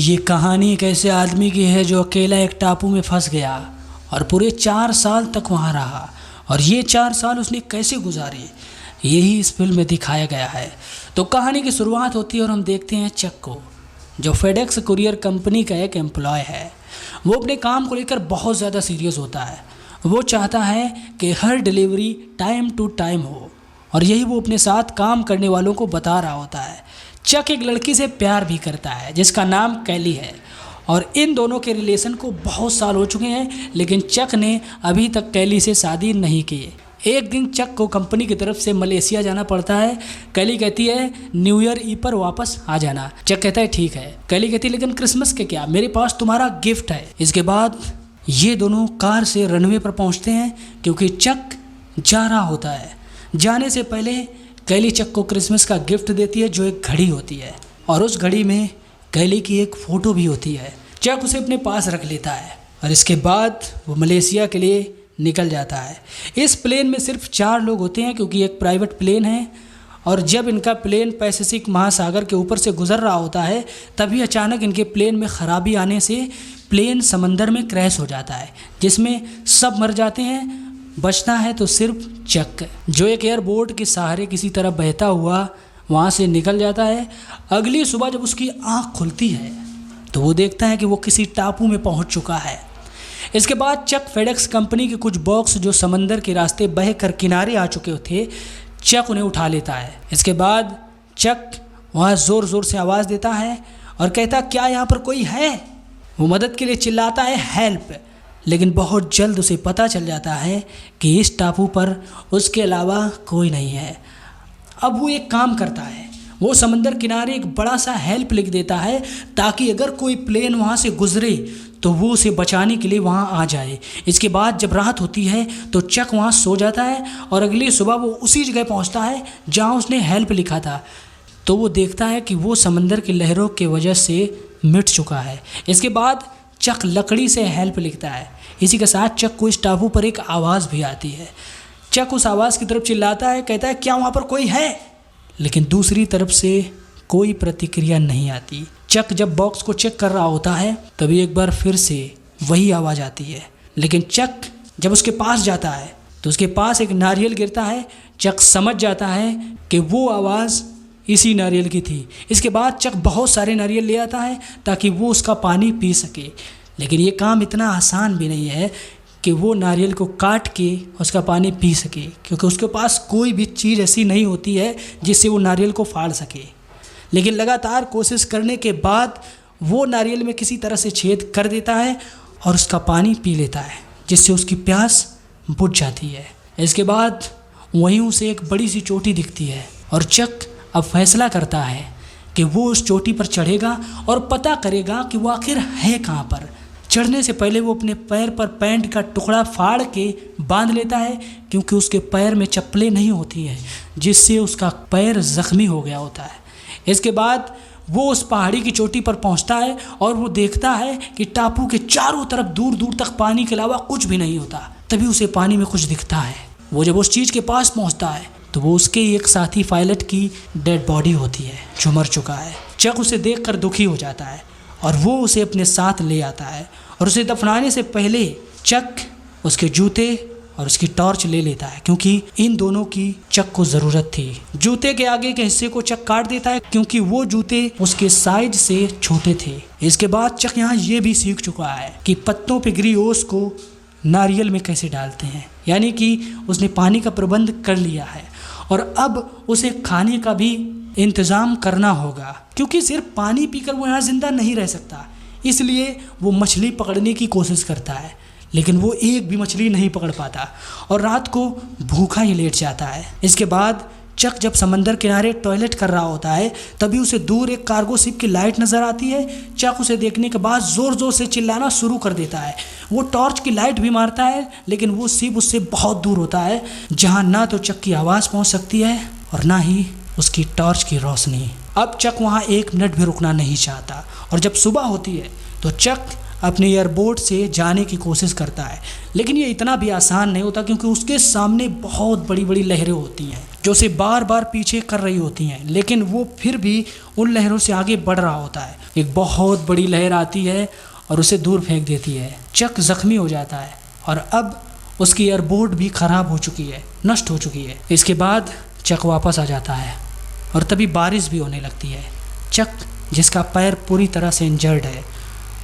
ये कहानी एक ऐसे आदमी की है जो अकेला एक टापू में फंस गया और पूरे 4 साल तक वहाँ रहा। और ये 4 साल उसने कैसे गुजारे, यही इस फिल्म में दिखाया गया है। तो कहानी की शुरुआत होती है और हम देखते हैं चक को, जो फेडेक्स कुरियर कंपनी का एक एम्प्लॉय है। वो अपने काम को लेकर बहुत ज़्यादा सीरियस होता है। वो चाहता है कि हर डिलीवरी टाइम टू टाइम हो, और यही वो अपने साथ काम करने वालों को बता रहा होता है। चक एक लड़की से प्यार भी करता है जिसका नाम कैली है, और इन दोनों के रिलेशन को बहुत साल हो चुके हैं, लेकिन चक ने अभी तक कैली से शादी नहीं की। एक दिन चक को कंपनी की तरफ से मलेशिया जाना पड़ता है। कैली कहती है न्यू ईयर ईव पर वापस आ जाना। चक कहता है ठीक है। कैली कहती है लेकिन क्रिसमस के क्या, मेरे पास तुम्हारा गिफ्ट है। इसके बाद ये दोनों कार से रनवे पर पहुंचते हैं क्योंकि चक जा रहा होता है। जाने से पहले कैली चक को क्रिसमस का गिफ्ट देती है जो एक घड़ी होती है, और उस घड़ी में कैली की एक फ़ोटो भी होती है। चक उसे अपने पास रख लेता है और इसके बाद वो मलेशिया के लिए निकल जाता है। इस प्लेन में सिर्फ 4 लोग होते हैं क्योंकि एक प्राइवेट प्लेन है, और जब इनका प्लेन पैसिफिक महासागर के ऊपर से गुजर रहा होता है तभी अचानक इनके प्लेन में ख़राबी आने से प्लेन समंदर में क्रैश हो जाता है, जिसमें सब मर जाते हैं। बचता है तो सिर्फ चक, जो एक एयरबोट के सहारे किसी तरह बहता हुआ वहाँ से निकल जाता है। अगली सुबह जब उसकी आँख खुलती है तो वो देखता है कि वो किसी टापू में पहुँच चुका है। इसके बाद चक फेडेक्स कंपनी के कुछ बॉक्स जो समंदर के रास्ते बह कर किनारे आ चुके थे, चक उन्हें उठा लेता है। इसके बाद चक वहाँ ज़ोर ज़ोर से आवाज़ देता है और कहता क्या यहाँ पर कोई है। वो मदद के लिए चिल्लाता है हेल्प, लेकिन बहुत जल्द उसे पता चल जाता है कि इस टापू पर उसके अलावा कोई नहीं है। अब वो एक काम करता है, वो समंदर किनारे एक बड़ा सा हेल्प लिख देता है ताकि अगर कोई प्लेन वहाँ से गुजरे तो वो उसे बचाने के लिए वहाँ आ जाए। इसके बाद जब रात होती है तो चक वहाँ सो जाता है और अगली सुबह वो उसी जगह पहुँचता है जहाँ उसने हेल्प लिखा था। तो वो देखता है कि वो समंदर की लहरों की वजह से मिट चुका है। इसके बाद चक लकड़ी से हेल्प लिखता है। इसी के साथ चक को इस टापू पर एक आवाज़ भी आती है। चक उस आवाज़ की तरफ चिल्लाता है, कहता है क्या वहाँ पर कोई है, लेकिन दूसरी तरफ से कोई प्रतिक्रिया नहीं आती। चक जब बॉक्स को चेक कर रहा होता है तभी एक बार फिर से वही आवाज़ आती है, लेकिन चक जब उसके पास जाता है तो उसके पास एक नारियल गिरता है। चक समझ जाता है कि वो आवाज़ इसी नारियल की थी। इसके बाद चक बहुत सारे नारियल ले आता है ताकि वो उसका पानी पी सके, लेकिन ये काम इतना आसान भी नहीं है कि वो नारियल को काट के उसका पानी पी सके, क्योंकि उसके पास कोई भी चीज़ ऐसी नहीं होती है जिससे वो नारियल को फाड़ सके। लेकिन लगातार कोशिश करने के बाद वो नारियल में किसी तरह से छेद कर देता है और उसका पानी पी लेता है, जिससे उसकी प्यास बुझ जाती है। इसके बाद वहीं उसे एक बड़ी सी चोटी दिखती है और चक अब फैसला करता है कि वो उस चोटी पर चढ़ेगा और पता करेगा कि वो आखिर है कहाँ पर। चढ़ने से पहले वो अपने पैर पर पैंट का टुकड़ा फाड़ के बांध लेता है, क्योंकि उसके पैर में चप्पलें नहीं होती हैं, जिससे उसका पैर ज़ख्मी हो गया होता है। इसके बाद वो उस पहाड़ी की चोटी पर पहुंचता है और वो देखता है कि टापू के चारों तरफ दूर दूर तक पानी के अलावा कुछ भी नहीं होता। तभी उसे पानी में कुछ दिखता है। वो जब उस चीज़ के पास पहुंचता है तो वो उसके एक साथी पायलट की डेड बॉडी होती है जो मर चुका है। चक उसे देखकर दुखी हो जाता है और वो उसे अपने साथ ले आता है, और उसे दफनाने से पहले चक उसके जूते और उसकी टॉर्च ले लेता है, क्योंकि इन दोनों की चक को ज़रूरत थी। जूते के आगे के हिस्से को चक काट देता है क्योंकि वो जूते उसके साइज से छोटे थे। इसके बाद चक यहाँ ये भी सीख चुका है कि पत्तों पे गिरी ओस को नारियल में कैसे डालते हैं, यानी कि उसने पानी का प्रबंध कर लिया है और अब उसे खाने का भी इंतज़ाम करना होगा, क्योंकि सिर्फ पानी पीकर वो यहाँ ज़िंदा नहीं रह सकता। इसलिए वो मछली पकड़ने की कोशिश करता है, लेकिन वो एक भी मछली नहीं पकड़ पाता और रात को भूखा ही लेट जाता है। इसके बाद चक जब समंदर किनारे टॉयलेट कर रहा होता है तभी उसे दूर एक कार्गो शिप की लाइट नज़र आती है। चक उसे देखने के बाद ज़ोर ज़ोर से चिल्लाना शुरू कर देता है। वो टॉर्च की लाइट भी मारता है, लेकिन वो शिप उससे बहुत दूर होता है, जहाँ ना तो चक की आवाज़ पहुँच सकती है और ना ही उसकी टॉर्च की रोशनी। अब चक वहाँ 1 मिनट भी रुकना नहीं चाहता, और जब सुबह होती है तो चक अपने एयरबोट से जाने की कोशिश करता है, लेकिन ये इतना भी आसान नहीं होता क्योंकि उसके सामने बहुत बड़ी बड़ी लहरें होती हैं। जो उसे बार बार पीछे कर रही होती हैं, लेकिन वो फिर भी उन लहरों से आगे बढ़ रहा होता है। एक बहुत बड़ी लहर आती है और उसे दूर फेंक देती है। चक जख्मी हो जाता है और अब उसकी एयरबोर्ड भी खराब हो चुकी है, नष्ट हो चुकी है। इसके बाद चक वापस आ जाता है और तभी बारिश भी होने लगती है। चक, जिसका पैर पूरी तरह से इंजर्ड है,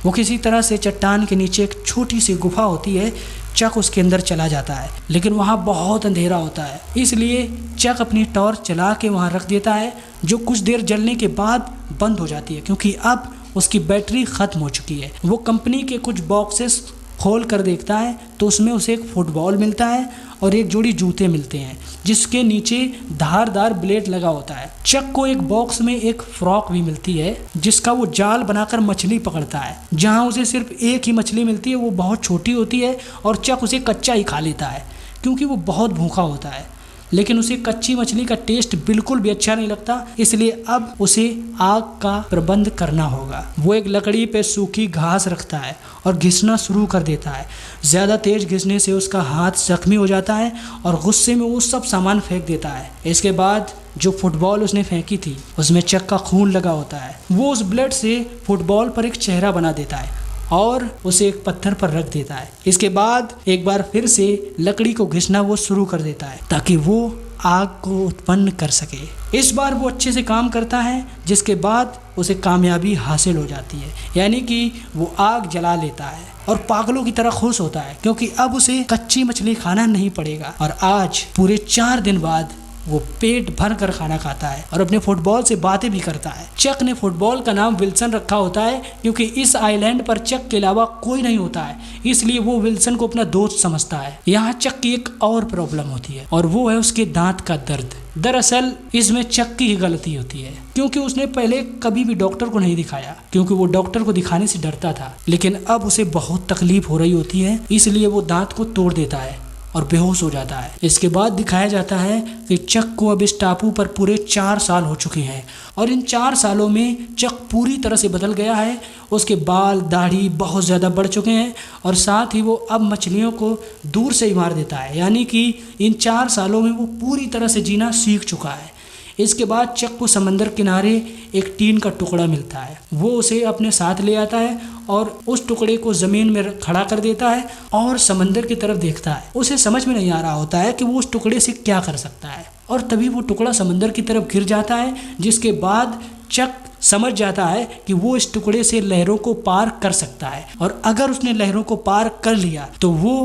वो किसी तरह से चट्टान के नीचे एक छोटी सी गुफा होती है, चक उसके अंदर चला जाता है, लेकिन वहाँ बहुत अंधेरा होता है। इसलिए चक अपनी टॉर्च चला के वहाँ रख देता है, जो कुछ देर जलने के बाद बंद हो जाती है क्योंकि अब उसकी बैटरी ख़त्म हो चुकी है। वो कंपनी के कुछ बॉक्सेस खोल कर देखता है तो उसमें उसे एक फुटबॉल मिलता है और एक जोड़ी जूते मिलते हैं जिसके नीचे धारदार ब्लेड लगा होता है। चक को एक बॉक्स में एक फ्रॉक भी मिलती है जिसका वो जाल बनाकर मछली पकड़ता है। जहां उसे सिर्फ एक ही मछली मिलती है, वो बहुत छोटी होती है और चक उसे कच्चा ही खा लेता है क्योंकि वो बहुत भूखा होता है। लेकिन उसे कच्ची मछली का टेस्ट बिल्कुल भी अच्छा नहीं लगता, इसलिए अब उसे आग का प्रबंध करना होगा। वो एक लकड़ी पे सूखी घास रखता है और घिसना शुरू कर देता है। ज़्यादा तेज घिसने से उसका हाथ जख्मी हो जाता है और गुस्से में वो सब सामान फेंक देता है। इसके बाद जो फुटबॉल उसने फेंकी थी उसमें चक का खून लगा होता है। वो उस ब्लड से फुटबॉल पर एक चेहरा बना देता है और उसे एक पत्थर पर रख देता है। इसके बाद एक बार फिर से लकड़ी को घिसना वो शुरू कर देता है ताकि वो आग को उत्पन्न कर सके। इस बार वो अच्छे से काम करता है, जिसके बाद उसे कामयाबी हासिल हो जाती है, यानी कि वो आग जला लेता है और पागलों की तरह खुश होता है क्योंकि अब उसे कच्ची मछली खाना नहीं पड़ेगा। और आज पूरे 4 दिन बाद वो पेट भर कर खाना खाता है और अपने फुटबॉल से बातें भी करता है। चक ने फुटबॉल का नाम विल्सन रखा होता है क्योंकि इस आइलैंड पर चक के अलावा कोई नहीं होता है, इसलिए वो विल्सन को अपना दोस्त समझता है। यहाँ चक की एक और प्रॉब्लम होती है और वो है उसके दांत का दर्द। दरअसल इसमें चक की ही गलती होती है क्योंकि उसने पहले कभी भी डॉक्टर को नहीं दिखाया क्योंकि वो डॉक्टर को दिखाने से डरता था, लेकिन अब उसे बहुत तकलीफ हो रही होती है, इसलिए वो दांत को तोड़ देता है और बेहोश हो जाता है। इसके बाद दिखाया जाता है कि चक को अब इस टापू पर पूरे 4 साल हो चुके हैं और इन 4 सालों में चक पूरी तरह से बदल गया है। उसके बाल दाढ़ी बहुत ज़्यादा बढ़ चुके हैं और साथ ही वो अब मछलियों को दूर से ही मार देता है, यानी कि इन 4 सालों में वो पूरी तरह से जीना सीख चुका है। इसके बाद चक को समंदर किनारे एक टीन का टुकड़ा मिलता है। वो उसे अपने साथ ले आता है और उस टुकड़े को ज़मीन में खड़ा कर देता है और समंदर की तरफ देखता है। उसे समझ में नहीं आ रहा होता है कि वो उस टुकड़े से क्या कर सकता है और तभी वो टुकड़ा समंदर की तरफ गिर जाता है, जिसके बाद चक समझ जाता है कि वो इस टुकड़े से लहरों को पार कर सकता है और अगर उसने लहरों को पार कर लिया तो वो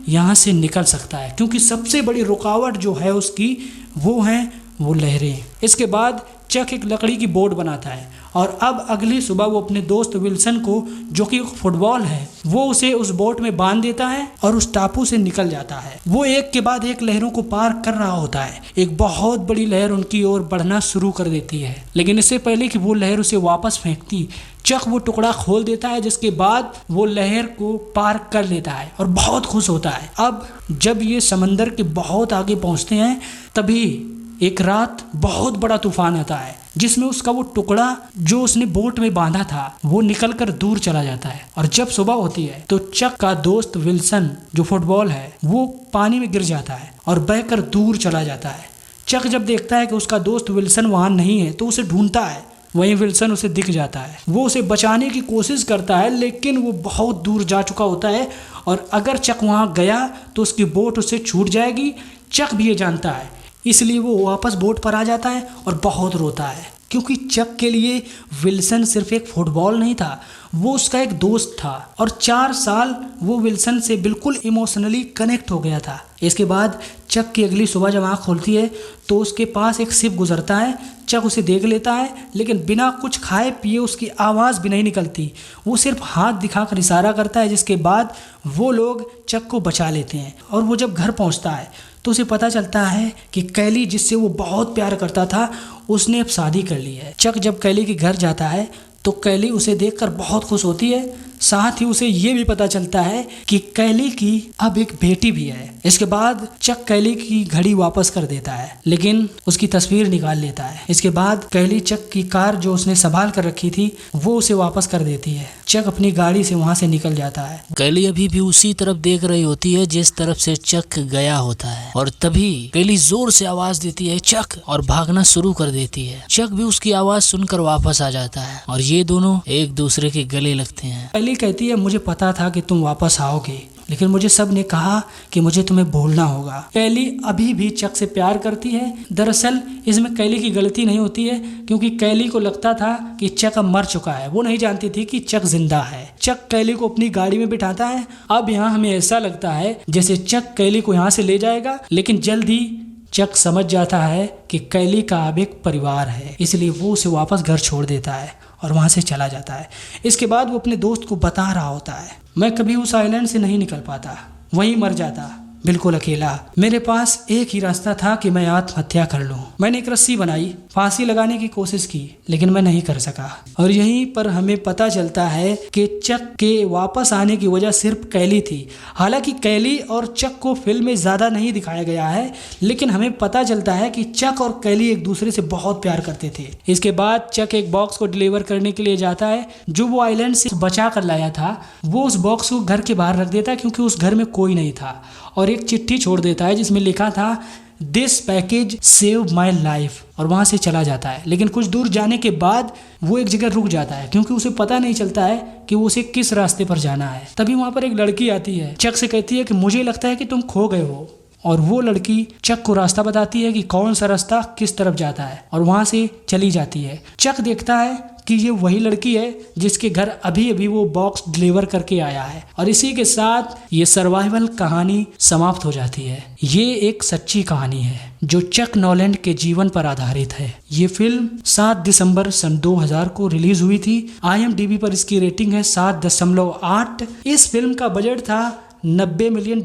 यहाँ से निकल सकता है क्योंकि सबसे बड़ी रुकावट जो है उसकी वो लहरें। इसके बाद चक एक लकड़ी की बोट बनाता है और अब अगली सुबह वो अपने दोस्त विल्सन को, जो कि फुटबॉल है, वो उसे उस बोट में बांध देता है और उस टापू से निकल जाता है। वो एक के बाद एक लहरों को पार कर रहा होता है। एक बहुत बड़ी लहर उनकी ओर बढ़ना शुरू कर देती है, लेकिन इससे पहले कि वो लहर उसे वापस फेंकती, चक वो टुकड़ा खोल देता है, जिसके बाद वो लहर को पार कर लेता है और बहुत खुश होता है। अब जब ये समंदर के बहुत आगे पहुंचते हैं तभी एक रात बहुत बड़ा तूफान आता है जिसमें उसका वो टुकड़ा जो उसने बोट में बांधा था वो निकलकर दूर चला जाता है। और जब सुबह होती है तो चक का दोस्त विल्सन, जो फुटबॉल है, वो पानी में गिर जाता है और बहकर दूर चला जाता है। चक जब देखता है कि उसका दोस्त विल्सन वहां नहीं है तो उसे ढूंढता है। वहीं विल्सन उसे दिख जाता है। वो उसे बचाने की कोशिश करता है, लेकिन वो बहुत दूर जा चुका होता है और अगर चक वहां गया तो उसकी बोट उससे छूट जाएगी। चक भी ये जानता है, इसलिए वो वापस बोट पर आ जाता है और बहुत रोता है क्योंकि चक के लिए विल्सन सिर्फ एक फुटबॉल नहीं था, वो उसका एक दोस्त था और 4 साल वो विल्सन से बिल्कुल इमोशनली कनेक्ट हो गया था। इसके बाद चक की अगली सुबह जब आँख खोलती है तो उसके पास एक शिप गुजरता है। चक उसे देख लेता है, लेकिन बिना कुछ खाए पिए उसकी आवाज़ भी नहीं निकलती। वो सिर्फ हाथ दिखाकर इशारा करता है, जिसके बाद वो लोग चक को बचा लेते हैं। और वो जब घर पहुंचता है तो उसे पता चलता है कि कैली, जिससे वो बहुत प्यार करता था, उसने अब शादी कर ली है। चक जब कैली के घर जाता है तो कैली उसे देखकर बहुत खुश होती है। साथ ही उसे ये भी पता चलता है कि कैली की अब एक बेटी भी है। इसके बाद चक कैली की घड़ी वापस कर देता है, लेकिन उसकी तस्वीर निकाल लेता है। इसके बाद कैली चक की कार जो उसने संभाल कर रखी थी वो उसे वापस कर देती है। चक अपनी गाड़ी से वहां से निकल जाता है। कैली अभी भी उसी तरफ देख रही होती है जिस तरफ से चक गया होता है, और तभी कैली जोर से आवाज देती है चक, और भागना शुरू कर देती है। चक भी उसकी आवाज सुनकर वापस आ जाता है और ये दोनों एक दूसरे के गले लगते हैं। कैली कहती है मुझे पता था कि तुम वापस आओगे, लेकिन मुझे सब ने कहा कि मुझे तुम्हें भूलना होगा। कैली अभी भी चक से प्यार करती है। दरअसल इसमें कैली की गलती नहीं होती है, क्योंकि कैली को लगता था कि चक अब मर चुका है। वो नहीं जानती थी कि चक जिंदा है। चक कैली को अपनी गाड़ी में बिठाता है। अब यहाँ हमें ऐसा लगता है जैसे चक कैली को यहाँ से ले जाएगा, लेकिन जल्द ही चक समझ जाता है कि कैली का अब एक परिवार है, इसलिए वो उसे वापस घर छोड़ देता है और वहाँ से चला जाता है। इसके बाद वो अपने दोस्त को बता रहा होता है मैं कभी उस आइलैंड से नहीं निकल पाता, वहीं मर जाता, बिल्कुल अकेला। मेरे पास एक ही रास्ता था कि मैं आत्महत्या कर लूं। मैंने एक रस्सी बनाई, फांसी लगाने की कोशिश की, लेकिन मैं नहीं कर सका। और यहीं पर हमें पता चलता है कि चक के वापस आने की वजह सिर्फ कैली थी। हालांकि कैली और चक को फिल्म में ज़्यादा नहीं दिखाया गया है, लेकिन हमें पता चलता है कि चक और कैली एक दूसरे से बहुत प्यार करते थे। इसके बाद चक एक बॉक्स को डिलीवर करने के लिए जाता है जो वो आइलैंड से बचा कर लाया था। वो उस बॉक्स को घर के बाहर रख देता है क्योंकि उस घर में कोई नहीं था, और एक चिट्ठी छोड़ देता है जिसमें लिखा था this package save my life, और वहाँ से चला जाता है। लेकिन कुछ दूर जाने के बाद वो एक जगह रुक जाता है क्योंकि उसे पता नहीं चलता है कि वो उसे किस रास्ते पर जाना है। तभी वहाँ पर एक लड़की आती है, चक से कहती है कि मुझे लगता है कि तुम खो गए हो, और वो लड़की चक को रास्ता बताती है कि कौन सा रास्ता किस तरफ जाता है, और वहाँ से चली जाती है। चक देखता है कि ये वही लड़की है जिसके घर अभी अभी वो बॉक्स डिलीवर करके आया है, और इसी के साथ ये सर्वाइवल कहानी समाप्त हो जाती है। ये एक सच्ची कहानी है जो चक नॉलैंड के जीवन पर आधारित है। ये फिल्म 7 दिसंबर सन 2000 को रिलीज हुई थी। IMDb पर इसकी रेटिंग है 7.8। इस फिल्म का बजट था $90 मिलियन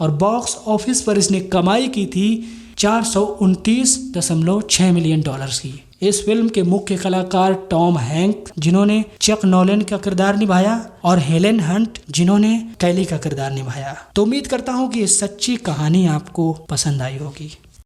और बॉक्स ऑफिस पर इसने कमाई की थी $429.6 मिलियन की। इस फिल्म के मुख्य कलाकार टॉम हैंक जिन्होंने चक नॉलन का किरदार निभाया, और हेलेन हंट जिन्होंने कैली का किरदार निभाया। तो उम्मीद करता हूँ कि ये सच्ची कहानी आपको पसंद आई होगी।